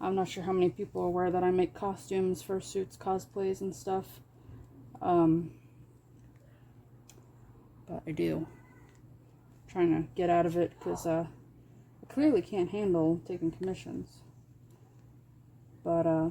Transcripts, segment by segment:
I'm not sure how many people are aware that I make costumes, fursuits, cosplays, and stuff. But I do. I'm trying to get out of it because I clearly can't handle taking commissions. But, I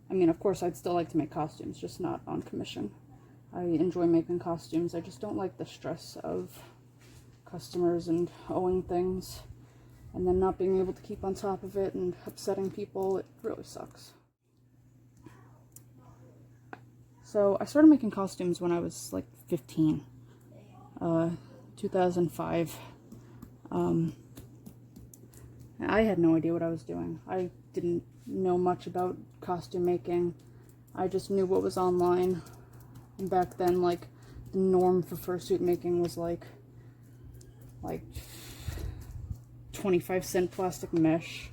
mean, of course, I'd still like to make costumes, just not on commission. I enjoy making costumes. I just don't like the stress of customers and owing things and then not being able to keep on top of it and upsetting people. It really sucks. So I started making costumes when I was like 15, 2005. I had no idea what I was doing. I didn't know much about costume making. I just knew what was online. And back then, like, the norm for fursuit making was like 25-cent plastic mesh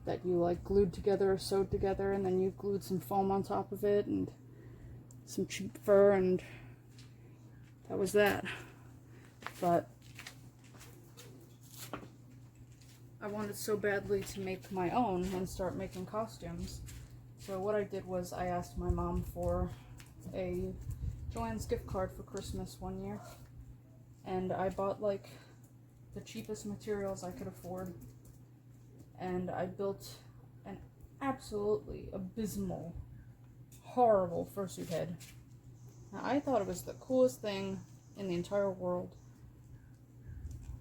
that you like glued together or sewed together, and then you glued some foam on top of it and some cheap fur, and that was that. But I wanted so badly to make my own and start making costumes. So what I did was I asked my mom for a Joann's gift card for Christmas one year, and I bought like the cheapest materials I could afford, and I built an absolutely abysmal, horrible fursuit head. Now, I thought it was the coolest thing in the entire world.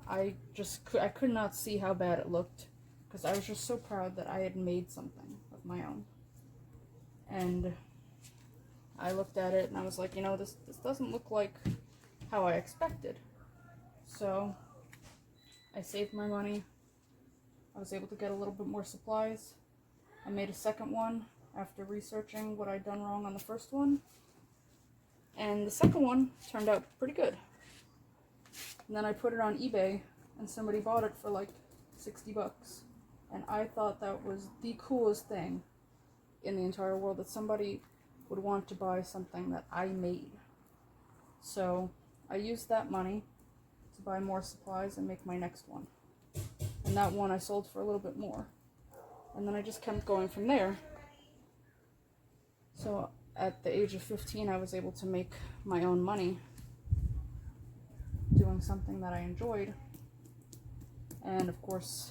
I could not see how bad it looked, because I was just so proud that I had made something of my own. And I looked at it and I was like, you know, this doesn't look like how I expected. So I saved my money. I was able to get a little bit more supplies. I made a second one after researching what I'd done wrong on the first one. And the second one turned out pretty good. And then I put it on eBay and somebody bought it for like $60. And I thought that was the coolest thing in the entire world, that somebody would want to buy something that I made. So I used that money to buy more supplies and make my next one. And that one I sold for a little bit more. And then I just kept going from there. So at the age of 15, I was able to make my own money doing something that I enjoyed. And of course,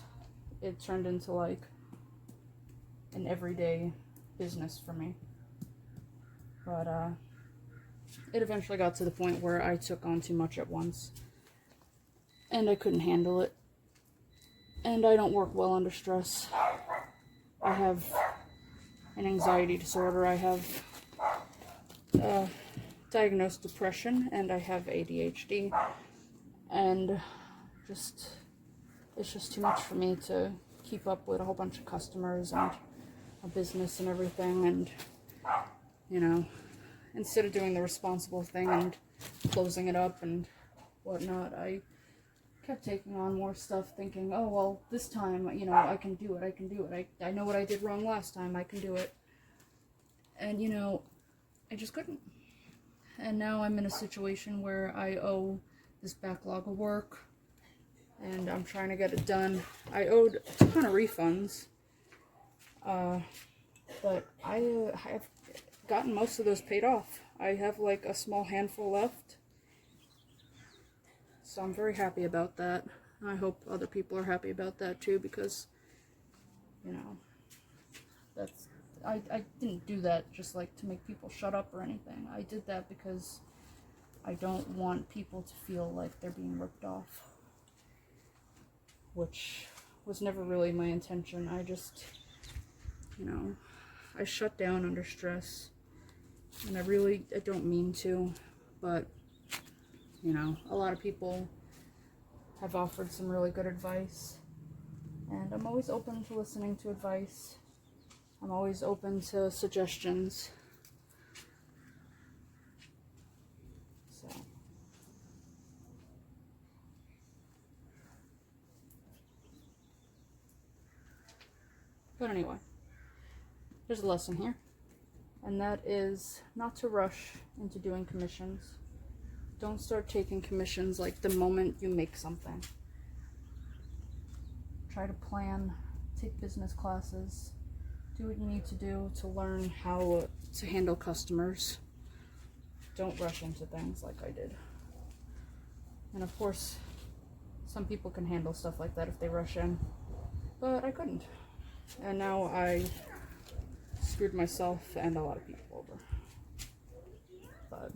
it turned into like an everyday business for me. But it eventually got to the point where I took on too much at once, and I couldn't handle it. And I don't work well under stress. I have an anxiety disorder. I have diagnosed depression, and I have ADHD. And it's just too much for me to keep up with a whole bunch of customers and a business and everything. And, you know, instead of doing the responsible thing and closing it up and whatnot, I kept taking on more stuff, thinking, oh, well, this time, you know, I can do it. I know what I did wrong last time, I can do it. And, you know, I just couldn't. And now I'm in a situation where I owe this backlog of work, and I'm trying to get it done. I owed a ton of refunds, but I have gotten most of those paid off. I have like a small handful left. So I'm very happy about that. I hope other people are happy about that too, because, you know, I didn't do that just like to make people shut up or anything. I did that because I don't want people to feel like they're being ripped off, which was never really my intention. I just, you know, I shut down under stress, and I don't mean to, but, you know, a lot of people have offered some really good advice, and I'm always open to listening to advice. I'm always open to suggestions. So, but anyway, there's a lesson here, and that is not to rush into doing commissions. Don't start taking commissions like the moment you make something. try to plan, take business classes, do what you need to do to learn how to handle customers. Don't rush into things like I did. And of course, some people can handle stuff like that if they rush in, but I couldn't. And now I screwed myself and a lot of people over. But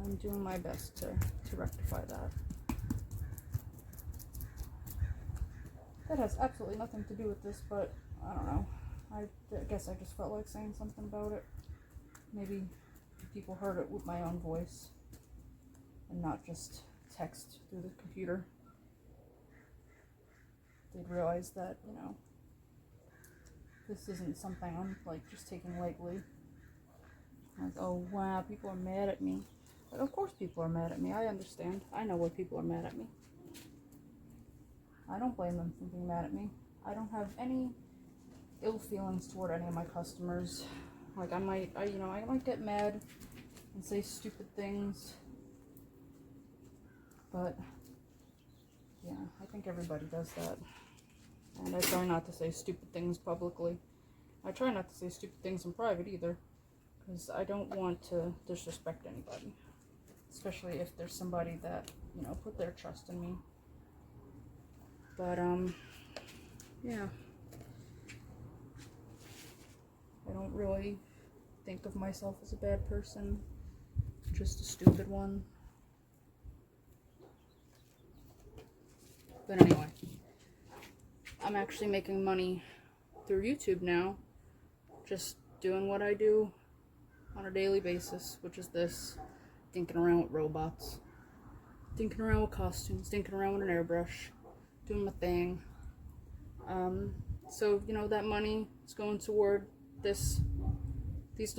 I'm doing my best to rectify that. That has absolutely nothing to do with this, but I don't know. I guess I just felt like saying something about it. Maybe people heard it with my own voice and not just text through the computer. They'd realize that, you know, this isn't something I'm like just taking lightly. Like, oh wow, people are mad at me. But of course people are mad at me. I understand. I know why people are mad at me. I don't blame them for being mad at me. I don't have any ill feelings toward any of my customers. Like I might get mad and say stupid things. But yeah, I think everybody does that. And I try not to say stupid things publicly. I try not to say stupid things in private either, because I don't want to disrespect anybody. Especially if there's somebody that, you know, put their trust in me. But, yeah. I don't really think of myself as a bad person. Just a stupid one. But anyway. I'm actually making money through YouTube now. Just doing what I do on a daily basis, which is this. Dinking around with robots. Dinking around with costumes. Dinking around with an airbrush. Doing my thing. So, you know, that money is going toward this. These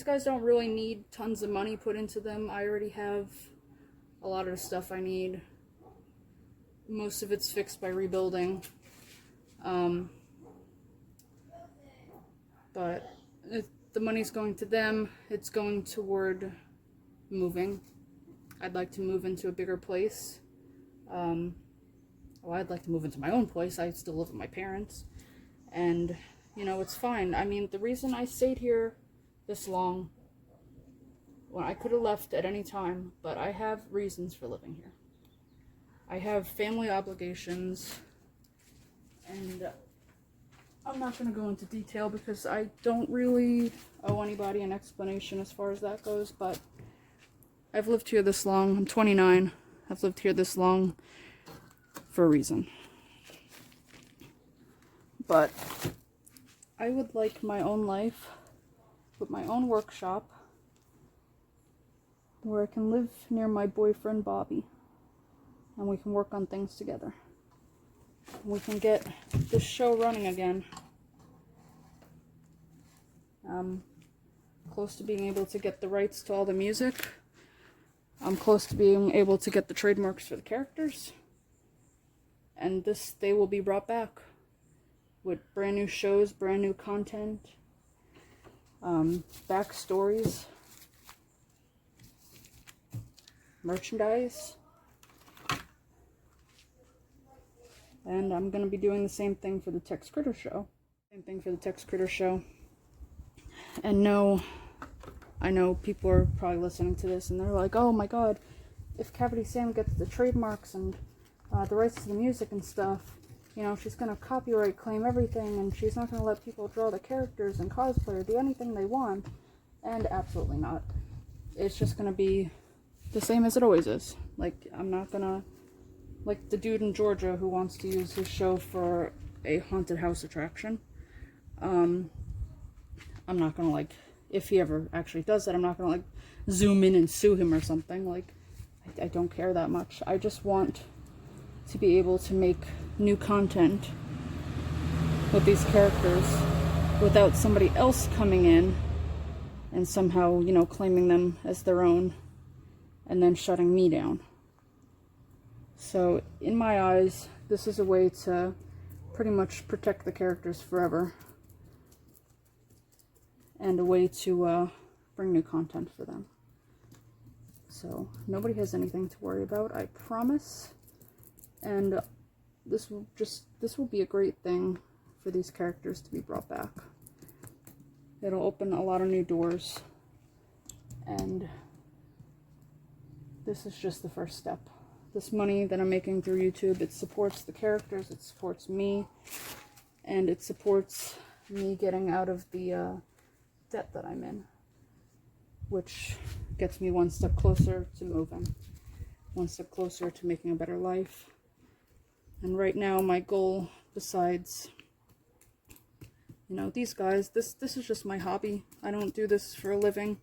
guys don't really need tons of money put into them. I already have a lot of the stuff I need. Most of it's fixed by rebuilding. But the money's going to them. It's going toward moving. I'd like to move into a bigger place. Well, I'd like to move into my own place. I still live with my parents. And, you know, it's fine. I mean, the reason I stayed here this long, well, I could have left at any time, but I have reasons for living here. I have family obligations, and I'm not going to go into detail because I don't really owe anybody an explanation as far as that goes, but I've lived here this long. I'm 29. I've lived here this long for a reason. But I would like my own life with my own workshop where I can live near my boyfriend Bobby and we can work on things together. We can get this show running again. I'm close to being able to get the rights to all the music. I'm close to being able to get the trademarks for the characters. And they will be brought back with brand new shows, brand new content, backstories, merchandise. And I'm going to be doing the same thing for the Tex Critter Show. And no, I know people are probably listening to this and they're like, oh my god, if Cavity Sam gets the trademarks and the rights to the music and stuff, you know, she's going to copyright claim everything and she's not going to let people draw the characters and cosplay or do anything they want. And absolutely not. It's just going to be the same as it always is. Like, I'm not going to, like the dude in Georgia who wants to use his show for a haunted house attraction. I'm not going to, like, if he ever actually does that, I'm not going to, like, zoom in and sue him or something. Like, I don't care that much. I just want to be able to make new content with these characters without somebody else coming in and somehow, you know, claiming them as their own and then shutting me down. So, in my eyes, this is a way to pretty much protect the characters forever. And a way to bring new content for them. So, nobody has anything to worry about, I promise. And this will be a great thing for these characters to be brought back. It'll open a lot of new doors, and this is just the first step. This money that I'm making through YouTube, it supports the characters, it supports me, and it supports me getting out of the debt that I'm in, which gets me one step closer to moving, one step closer to making a better life. And right now my goal, besides, you know, these guys, this is just my hobby. I don't do this for a living.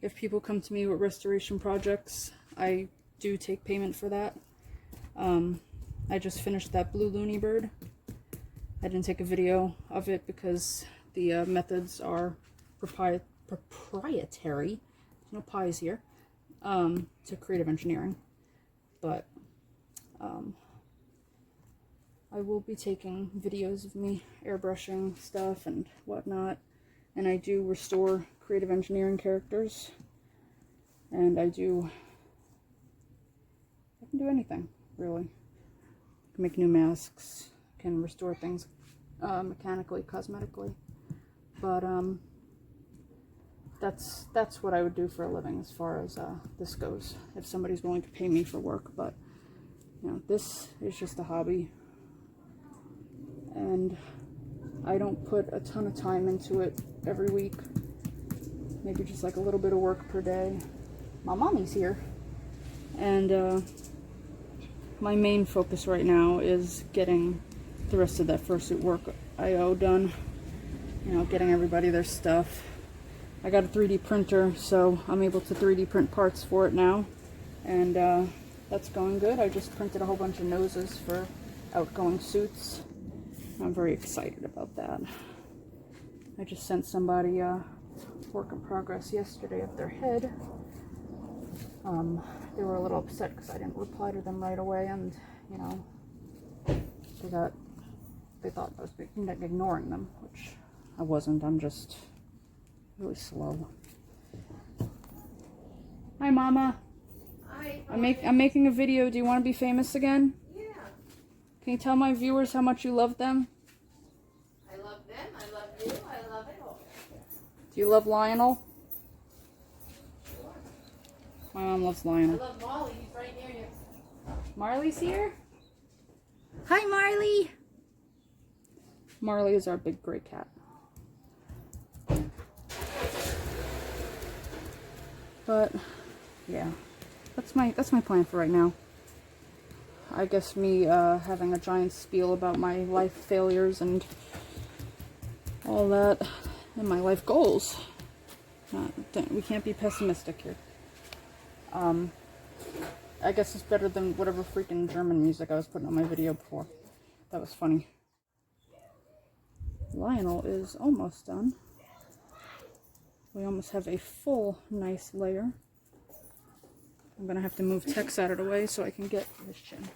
If people come to me with restoration projects, I do take payment for that. I just finished that blue loony bird. I didn't take a video of it because the methods are proprietary. There's no pies here. To creative engineering. But I will be taking videos of me airbrushing stuff and whatnot. And I do restore creative engineering characters. And I can do anything, really. I can make new masks, can restore things mechanically, cosmetically. But that's what I would do for a living as far as this goes, if somebody's willing to pay me for work. But you know, this is just a hobby, and I don't put a ton of time into it every week. Maybe just like a little bit of work per day. My mommy's here, and my main focus right now is getting the rest of that fursuit work I.O. done. You know, getting everybody their stuff. I got a 3D printer, so I'm able to 3D print parts for it now, and that's going good. I just printed a whole bunch of noses for outgoing suits. I'm very excited about that. I just sent somebody a work in progress yesterday of their head. They were a little upset because I didn't reply to them right away, and you know, they thought I was ignoring them, which I wasn't. I'm just really slow. Hi, Mama. Hi. I'm making a video. Do you want to be famous again? Yeah. Can you tell my viewers how much you love them? I love them. I love you. I love it all. Do you love Lionel? Sure. My mom loves I Lionel. love Molly. He's right near you. Marley's here? Hi, Marley! Marley is our big gray cat. But yeah, that's my plan for right now. I guess me having a giant spiel about my life failures and all that, and my life goals. We can't be pessimistic here. I guess it's better than whatever freaking German music I was putting on my video before. That was funny. Lionel is almost done. We almost have a full nice layer. I'm gonna have to move Tex out of the way so I can get his chin.